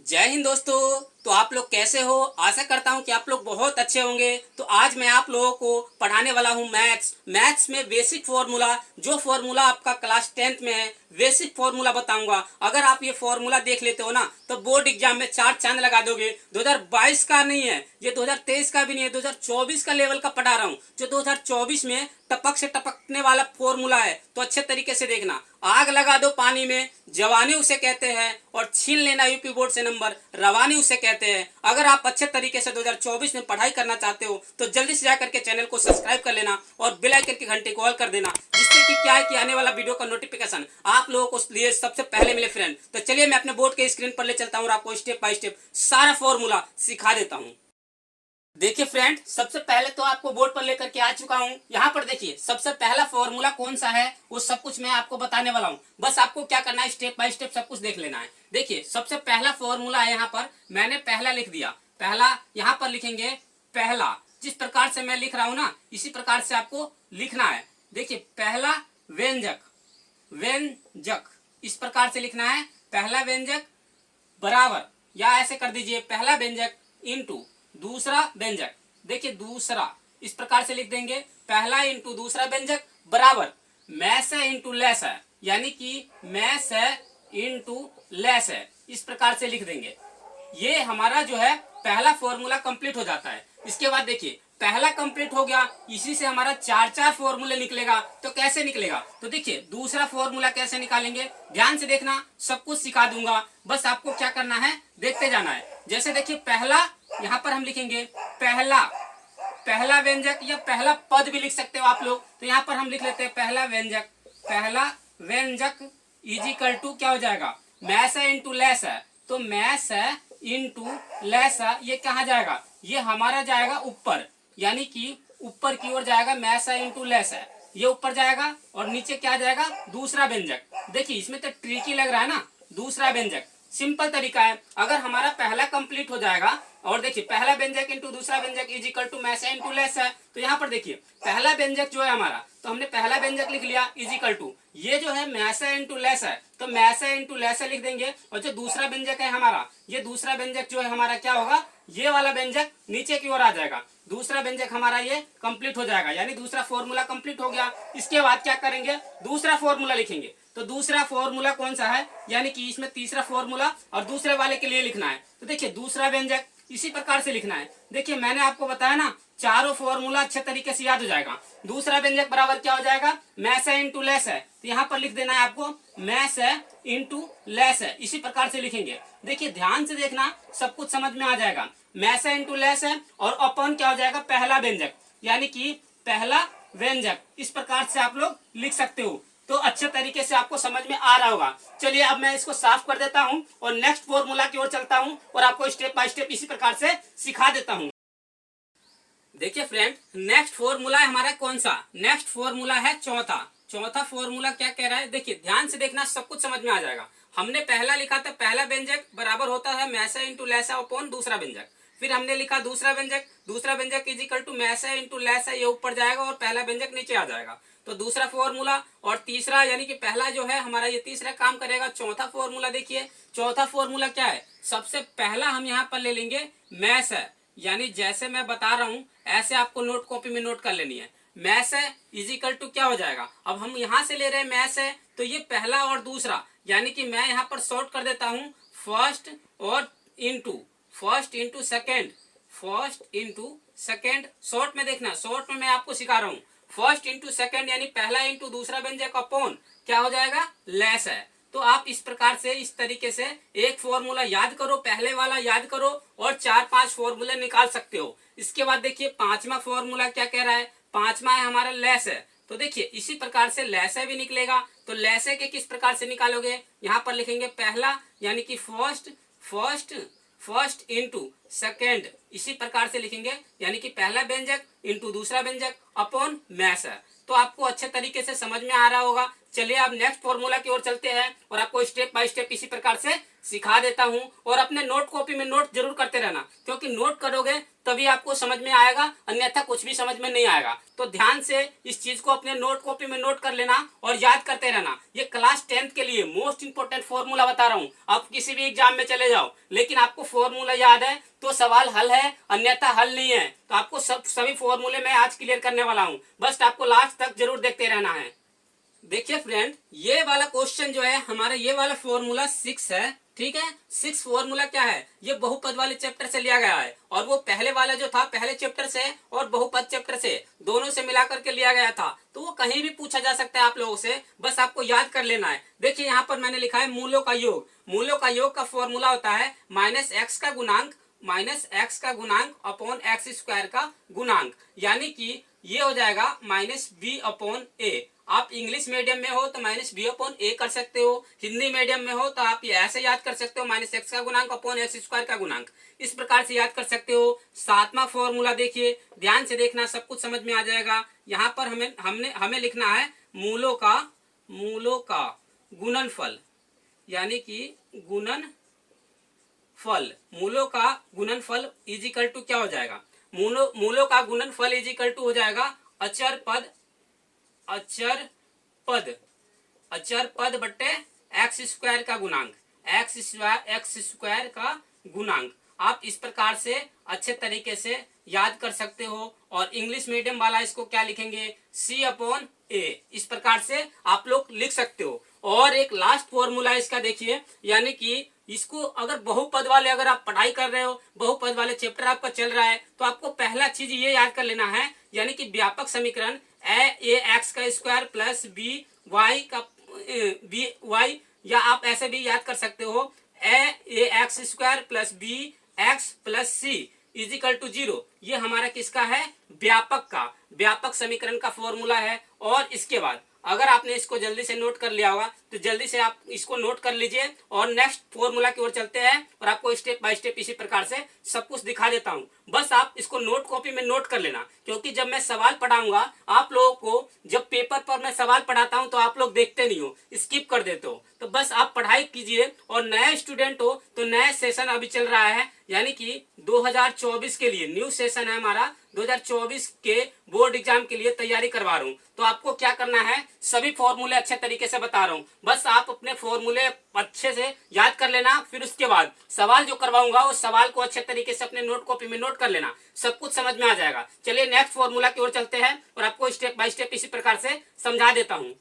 जय हिंद दोस्तों। तो आप लोग कैसे हो? आशा करता हूं कि आप लोग बहुत अच्छे होंगे। तो आज मैं आप लोगों को पढ़ाने वाला हूं मैथ्स में बेसिक फॉर्मूला। जो फॉर्मूला आपका क्लास 10th में है, बेसिक फॉर्मूला बताऊंगा। अगर आप ये फॉर्मूला देख लेते हो ना तो बोर्ड एग्जाम में 4 चांद लगा दोगे। 2022 का नहीं है ये, 2023 का भी नहीं है, 2024 का लेवल का पढ़ा रहा हूँ, जो 2024 में टपक से टपकने वाला फॉर्मूला है। तो अच्छे तरीके से देखना। आग लगा दो पानी में, जवानी उसे कहते हैं, और छीन लेना यूपी बोर्ड से नंबर, रवानी उसे कहते हैं। अगर आप अच्छे तरीके से 2024 में पढ़ाई करना चाहते हो तो जल्दी से जाकर के चैनल को सब्सक्राइब कर लेना और बेल आइकन की घंटी को ऑल कर देना, जिससे कि क्या है कि आने वाला वीडियो का नोटिफिकेशन आप लोगों को लिए सबसे पहले मिले फ्रेंड। तो चलिए मैं अपने बोर्ड के स्क्रीन पर ले चलता हूँ और आपको स्टेप बाय स्टेप सारा फॉर्मूला सिखा देता हूँ। देखिए फ्रेंड, सबसे पहले तो आपको बोर्ड पर लेकर के आ चुका हूं। यहाँ पर देखिए सबसे पहला फॉर्मूला कौन सा है वो सब कुछ मैं आपको बताने वाला हूं। बस आपको क्या करना है, स्टेप बाय स्टेप सब कुछ देख लेना है। देखिए सबसे पहला फॉर्मूला है, यहाँ पर मैंने पहला लिख दिया। पहला यहाँ पर लिखेंगे पहला। जिस प्रकार से मैं लिख रहा हूँ ना इसी प्रकार से आपको लिखना है। देखिए पहला व्यंजक, व्यंजक इस प्रकार से लिखना है। पहला व्यंजक बराबर, या ऐसे कर दीजिए पहला व्यंजक इंटू दूसरा व्यंजक। देखिए दूसरा इस प्रकार से लिख देंगे, पहला इंटू दूसरा व्यंजक बराबर मैस है इंटू लेस है, यानी कि मैस है इंटू लेस है। इस प्रकार से लिख देंगे। ये हमारा जो है पहला फॉर्मूला कंप्लीट हो जाता है। इसके बाद देखिए पहला कंप्लीट हो गया, इसी से हमारा चार चार फॉर्मूले निकलेगा। तो कैसे निकलेगा? तो देखिए दूसरा फॉर्मूला कैसे निकालेंगे, ध्यान से देखना, सब कुछ सिखा दूंगा। बस आपको क्या करना है, देखते जाना है। जैसे देखिए पहला, यहाँ पर हम लिखेंगे पहला, पहला व्यंजक या पहला पद भी लिख सकते हो आप लोग। तो यहाँ पर हम लिख लेते हैं पहला व्यंजक। पहला व्यंजक इजिकल टू क्या हो जाएगा, मैस है इंटू लेस है। तो मैस है इंटू लेस है, ये कहाँ जाएगा, ये हमारा जाएगा ऊपर, यानी कि ऊपर की ओर जाएगा। मैस है इंटू लेस है, ये ऊपर जाएगा। और नीचे क्या जाएगा, दूसरा व्यंजक। देखिए इसमें तो ट्रिकी लग रहा है ना, दूसरा व्यंजक सिंपल तरीका है। अगर हमारा पहला कंप्लीट हो जाएगा, और देखिए पहला व्यंजक इंटू दूसरा व्यंजक इज इक्वल टू मैस है इंटू लेस है। तो यहाँ पर देखिए पहला व्यंजक जो है हमारा, तो हमने पहला व्यंजक लिख लिया इज इक्वल टू, ये जो है मैस है इंटू लेस है, तो मैस है इंटू लेस है लिख देंगे। और जो दूसरा व्यंजक है हमारा, ये दूसरा व्यंजक जो है हमारा क्या होगा, ये वाला व्यंजक नीचे की ओर आ जाएगा। दूसरा व्यंजक हमारा ये कंप्लीट हो जाएगा, यानी दूसरा फॉर्मूला कंप्लीट हो गया। इसके बाद क्या करेंगे, दूसरा फॉर्मूला लिखेंगे। तो दूसरा फॉर्मूला कौन सा है, यानी कि इसमें तीसरा फॉर्मूला और दूसरे वाले के लिए लिखना है। तो देखिए दूसरा व्यंजक इसी प्रकार से लिखना है। देखिए मैंने आपको बताया ना, चारों फॉर्मूला अच्छे तरीके से याद हो जाएगा। दूसरा व्यंजक बराबर क्या हो जाएगा, मैस है इंटू लेस है। तो यहाँ पर लिख देना है आपको मैस है इंटू लेस है, इसी प्रकार से लिखेंगे। देखिए ध्यान से देखना, सब कुछ समझ में आ जाएगा। मैस है इंटू लेस है और अपन क्या हो जाएगा, पहला व्यंजक, यानी कि पहला व्यंजक। इस प्रकार से आप लोग लिख सकते हो। तो अच्छे तरीके से आपको समझ में आ रहा होगा। चलिए अब मैं इसको साफ कर देता हूं और नेक्स्ट फॉर्मूला की ओर चलता हूं और आपको स्टेप बाय स्टेप इसी प्रकार से सिखा देता हूं। देखिए फ्रेंड, नेक्स्ट फॉर्मूला है हमारा कौन सा, नेक्स्ट फॉर्मूला है चौथा। चौथा फॉर्मूला क्या कह रहा है, देखिए ध्यान से देखना, सब कुछ समझ में आ जाएगा। हमने पहला लिखा था, पहला व्यंजक बराबर होता है मैसा इंटू लैसा अपॉन दूसरा व्यंजक। फिर हमने लिखा दूसरा व्यंजक, दूसरा व्यंजक इज इक्वल टू मैसा इंटू लैसा, ये ऊपर जाएगा और पहला व्यंजक नीचे आ जाएगा। तो दूसरा फॉर्मूला और तीसरा, यानी कि पहला जो है हमारा ये तीसरा काम करेगा। चौथा फॉर्मूला देखिए, चौथा फॉर्मूला क्या है, सबसे पहला हम यहाँ पर ले लेंगे मैस है, यानी जैसे मैं बता रहा हूं ऐसे आपको नोट कॉपी में नोट कर लेनी है। मैस है इज इक्वल टू क्या हो जाएगा, अब हम यहां से ले रहे हैं मैस है, तो ये पहला और दूसरा, यानी कि मैं यहां पर शॉर्ट कर देता हूं फर्स्ट और into, first into second, first into second. Short में देखना, शॉर्ट में मैं आपको सिखा रहा हूं। फर्स्ट इंटू सेकेंड यानी पहला इंटू दूसरा व्यंजक अपॉन क्या हो जाएगा, लेस है। तो आप इस प्रकार से, इस तरीके से एक फॉर्मूला याद करो, पहले वाला याद करो और 4-5 फॉर्मूले निकाल सकते हो। इसके बाद देखिए पांचवा फॉर्मूला क्या कह रहा है, पांचवा है हमारा लेस है। तो देखिए इसी प्रकार से लेस है भी निकलेगा। तो लेस है के किस प्रकार से निकालोगे, यहाँ पर लिखेंगे पहला, यानी कि first, first first into second, इसी प्रकार से लिखेंगे, यानी कि पहला व्यंजक इंटू दूसरा व्यंजक अपॉन मैस है। तो आपको अच्छे तरीके से समझ में आ रहा होगा। चलिए अब नेक्स्ट फॉर्मूला की ओर चलते हैं और आपको स्टेप बाय स्टेप इसी प्रकार से सिखा देता हूं। और अपने नोट कॉपी में नोट जरूर करते रहना, क्योंकि नोट करोगे तभी आपको समझ में आएगा, अन्यथा कुछ भी समझ में नहीं आएगा। तो ध्यान से इस चीज को अपने नोट कॉपी में नोट कर लेना और याद करते रहना। ये क्लास 10th के लिए मोस्ट इंपोर्टेंट फॉर्मूला बता रहा हूँ। आप किसी भी एग्जाम में चले जाओ, लेकिन आपको फॉर्मूला याद है तो सवाल हल है, अन्यथा हल नहीं है। तो आपको सभी फॉर्मूले मैं आज क्लियर करने वाला हूँ, बस आपको लास्ट तक जरूर देखते रहना है। देखिए फ्रेंड, ये वाला क्वेश्चन जो है हमारा, ये वाला फॉर्मूला 6 है, ठीक है। 6 फॉर्मूला क्या है, ये बहुपद वाले चैप्टर से लिया गया है, और वो पहले वाला जो था पहले चैप्टर से और बहुपद चैप्टर से दोनों से मिलाकर के लिया गया था। तो वो कहीं भी पूछा जा सकता है आप लोगों से, बस आपको याद कर लेना है। देखिए यहाँ पर मैंने लिखा है मूलों का योग। मूलों का योग का फॉर्मूला होता है -x का गुणांक अपॉन एक्स स्क्वायर का गुणांक, यानी कि ये हो जाएगा -b/a। आप इंग्लिश मीडियम में हो तो -b/a कर सकते हो, हिंदी मीडियम में हो तो आप ये ऐसे याद कर सकते हो -x का गुणांक अपॉन एक्स स्क्वायर का गुणांक, इस प्रकार से याद कर सकते हो। 7वां फॉर्मूला देखिए, ध्यान से देखना, सब कुछ समझ में आ जाएगा। यहाँ पर हमें लिखना है मूलों का गुणनफल, यानी कि मूलों का गुणनफल इज इक्वल टू क्या हो जाएगा, मूलों का गुणनफल इज इक्वल टू हो जाएगा अचर पद बट्टे एक्स स्क्वायर का गुणांक, एक्स स्क्वायर का गुणांक। आप इस प्रकार से अच्छे तरीके से याद कर सकते हो। और इंग्लिश मीडियम वाला इसको क्या लिखेंगे, c/a, इस प्रकार से आप लोग लिख सकते हो। और एक लास्ट फॉर्मूला इसका देखिए, यानी कि इसको अगर बहुपद वाले अगर आप पढ़ाई कर रहे हो, बहुपद वाले चैप्टर आपका चल रहा है, तो आपको पहला चीज ये याद कर लेना है, यानी कि व्यापक समीकरण ax का स्क्वायर प्लस by, या आप ऐसे भी याद कर सकते हो ax square plus bx plus c is equal to 0। ये हमारा किसका है, व्यापक समीकरण का फॉर्मूला है। और इसके बाद अगर आपने इसको जल्दी से नोट कर लिया होगा तो जल्दी से आप इसको नोट कर लीजिए और नेक्स्ट फॉर्मूला की ओर चलते हैं और आपको स्टेप बाय स्टेप इसी प्रकार से सब कुछ दिखा देता हूं। बस आप इसको नोट कॉपी में नोट कर लेना, क्योंकि जब मैं सवाल पढ़ाऊंगा आप लोगों को, जब पेपर पर मैं सवाल पढ़ाता हूं तो आप लोग देखते नहीं हो, स्किप कर देते हो। तो बस आप पढ़ाई कीजिए। और नए स्टूडेंट हो तो नया सेशन अभी चल रहा है, यानी कि 2024 के लिए न्यू सेशन है हमारा, 2024 के बोर्ड एग्जाम के लिए तैयारी करवा रहा हूँ। तो आपको क्या करना है, सभी फॉर्मूले अच्छे तरीके से बता रहा हूँ, बस आप अपने फॉर्मूले अच्छे से याद कर लेना। फिर उसके बाद सवाल जो करवाऊंगा उस सवाल को अच्छे तरीके से अपने नोट कॉपी में नोट कर लेना, सब कुछ समझ में आ जाएगा। चलिए नेक्स्ट फॉर्मूला की ओर चलते हैं और आपको स्टेप बाय स्टेप इसी प्रकार से समझा देता हूँ।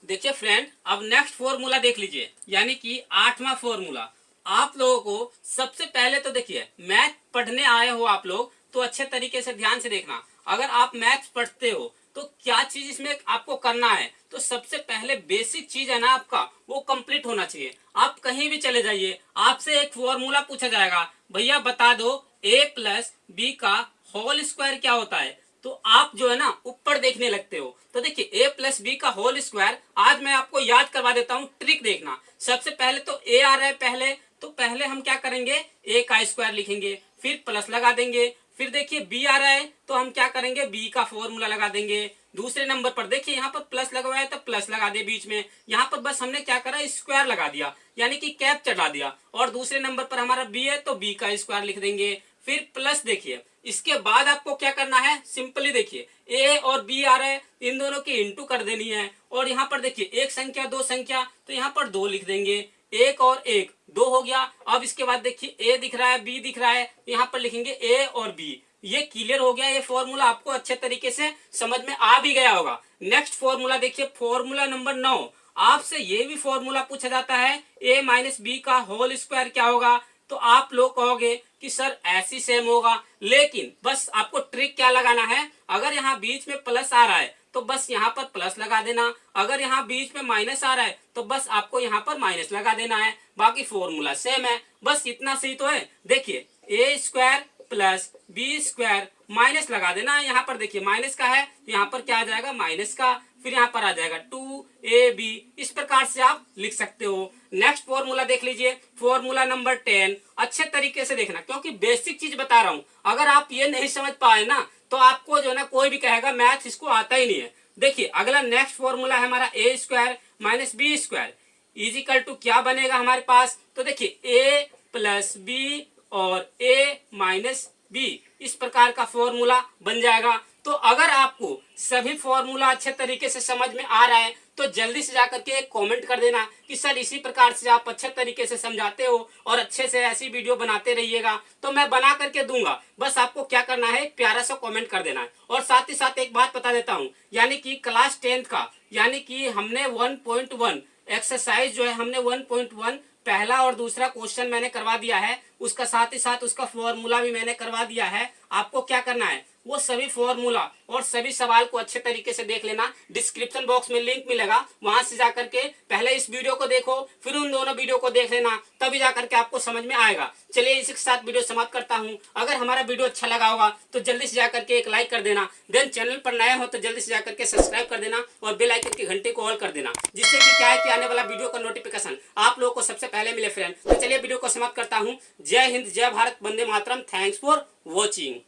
देखिए फ्रेंड, अब नेक्स्ट फॉर्मूला देख लीजिए, यानी कि 8वां फॉर्मूला। आप लोगों को सबसे पहले तो देखिए, मैथ पढ़ने आए हो आप लोग तो अच्छे तरीके से ध्यान से देखना। अगर आप मैथ पढ़ते हो तो क्या चीज इसमें आपको करना है, तो सबसे पहले बेसिक चीज है ना आपका, वो कंप्लीट होना चाहिए। आप कहीं भी चले जाइए, आपसे एक फॉर्मूला पूछा जाएगा, भैया बता दो a प्लस बी का होल स्क्वायर क्या होता है, तो आप जो है ना ऊपर देखने लगते हो। तो देखिए a प्लस बी का होल स्क्वायर आज मैं आपको याद करवा देता हूँ, ट्रिक देखना। सबसे पहले तो a आ रहा है पहले, तो पहले हम क्या करेंगे, a का स्क्वायर लिखेंगे, फिर प्लस लगा देंगे। फिर देखिए b आ रहा है तो हम क्या करेंगे, b का फॉर्मूला लगा देंगे। दूसरे नंबर पर देखिए यहाँ पर प्लस लगा हुआ है तो प्लस लगा दे बीच में, यहाँ पर बस हमने क्या करा, स्क्वायर लगा दिया, यानी कि कैप चढ़ा दिया। और दूसरे नंबर पर हमारा b है तो b का स्क्वायर लिख देंगे, फिर प्लस। देखिए इसके बाद आपको क्या करना है, सिंपली देखिए a और b आ रहा है, इन दोनों की इंटू कर देनी है। और यहाँ पर देखिए एक संख्या दो संख्या, तो यहाँ पर 2 लिख देंगे, 1 और 1 2 हो गया। अब इसके बाद देखिए a दिख रहा है b दिख रहा है, यहाँ पर लिखेंगे a और b। ये क्लियर हो गया, ये फॉर्मूला आपको अच्छे तरीके से समझ में आ भी गया होगा। नेक्स्ट फॉर्मूला देखिए, फॉर्मूला नंबर 9। आपसे ये भी फॉर्मूला पूछा जाता है a माइनस बी का होल स्क्वायर क्या होगा, तो आप लोग कहोगे कि सर ऐसी सेम होगा, लेकिन बस आपको ट्रिक क्या लगाना है, अगर यहाँ बीच में प्लस आ रहा है तो बस यहाँ पर प्लस लगा देना, अगर यहाँ बीच में माइनस आ रहा है तो बस आपको यहाँ पर माइनस लगा देना है, बाकी फॉर्मूला सेम है। बस इतना सही तो है। देखिए a square plus B square minus लगा देना है, यहाँ पर देखिए माइनस का है तो यहाँ पर क्या आ जाएगा, माइनस का, फिर यहाँ पर आ जाएगा 2ab। इस प्रकार से आप लिख सकते हो। नेक्स्ट फॉर्मूला देख लीजिए, फॉर्मूला नंबर 10। अच्छे तरीके से देखना, क्योंकि बेसिक चीज बता रहा हूँ। अगर आप ये नहीं समझ पाए ना तो आपको जो है ना कोई भी कहेगा मैथ इसको आता ही नहीं है, देखिए अगला नेक्स्ट फॉर्मूला है हमारा A square minus B square equal to क्या बनेगा हमारे पास। तो देखिए ए प्लस बी और ए माइनस बी, इस प्रकार का फॉर्मूला बन जाएगा। तो अगर आपको सभी फॉर्मूला अच्छे तरीके से समझ में आ रहा है तो जल्दी से जाकर के एक कमेंट कर देना कि सर इसी प्रकार से आप अच्छे तरीके से समझाते हो और अच्छे से ऐसी वीडियो बनाते रहिएगा, तो मैं बना करके दूंगा। बस आपको क्या करना है, एक प्यारा सा कमेंट कर देना है। और साथ ही साथ एक बात बता देता हूं, यानी कि क्लास 10th का यानी कि हमने 1.1 एक्सरसाइज जो है हमने 1.1 पहला और दूसरा क्वेश्चन मैंने करवा दिया है, उसका साथ ही साथ उसका फॉर्मूला भी मैंने करवा दिया है। आपको क्या करना है, वो सभी फॉर्मूला और सभी सवाल को अच्छे तरीके से देख लेना। डिस्क्रिप्शन बॉक्स में लिंक मिलेगा, वहां से जाकर के पहले इस वीडियो को देखो, फिर उन दोनों वीडियो को देख लेना, तभी जाकर के आपको समझ में आएगा। चलिए इसी के साथ वीडियो समाप्त करता हूं। अगर हमारा वीडियो अच्छा लगा होगा तो जल्दी से जाकर के एक लाइक कर देना। देन चैनल पर नए हो तो जल्दी से जाकर के सब्सक्राइब कर देना और बेल आइकन की घंटे को ऑल कर देना, जिससे कि क्या है कि आने वाला वीडियो का नोटिफिकेशन आप लोगों को सबसे पहले मिले फ्रेंड। तो चलिए वीडियो को समाप्त करता हूं। जय हिंद, जय भारत, वंदे मातरम। Thanks for watching.